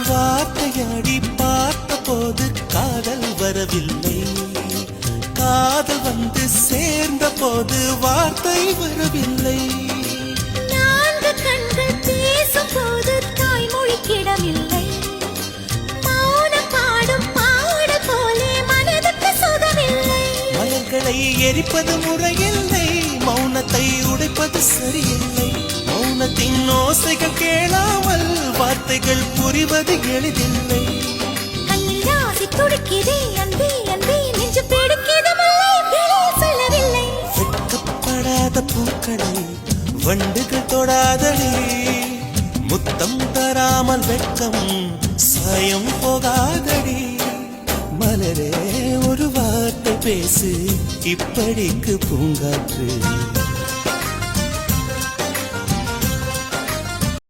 வார்த்தையாடி பார்த்த போது காதல் வரவில்லை, காதல் வந்து சேர்ந்த போது வார்த்தை வரவில்லை. நான்கு கண்கள் பேசும் போது தாய்மொழி கிடமில்லை, மௌனம் பாடும் பாட போலே மனதுக்கு சுகமில்லை. மலர்களை எரிப்பது முறையில்லை, மௌனத்தை உடைப்பது சரியில்லை. மௌனத்தின் ஓசைகள் கேளாமல் வார்த்தைகள் புரிவது எளிதில்லை. கையில் ஆசை துடிக்கிறே அன்பே அன்பே நெஞ்சு பிடிக்கிறது முல்லை வெளியில் சொல்லவில்லை. வெட்கப்படாத பூக்களை வண்டுகள் தொடாதடி, முத்தம் தராமல் வெட்கம் சாயம் போகாதடி. மலரே ஒரு வார்த்தை பேசு, இப்படிக்கு பூங்காற்று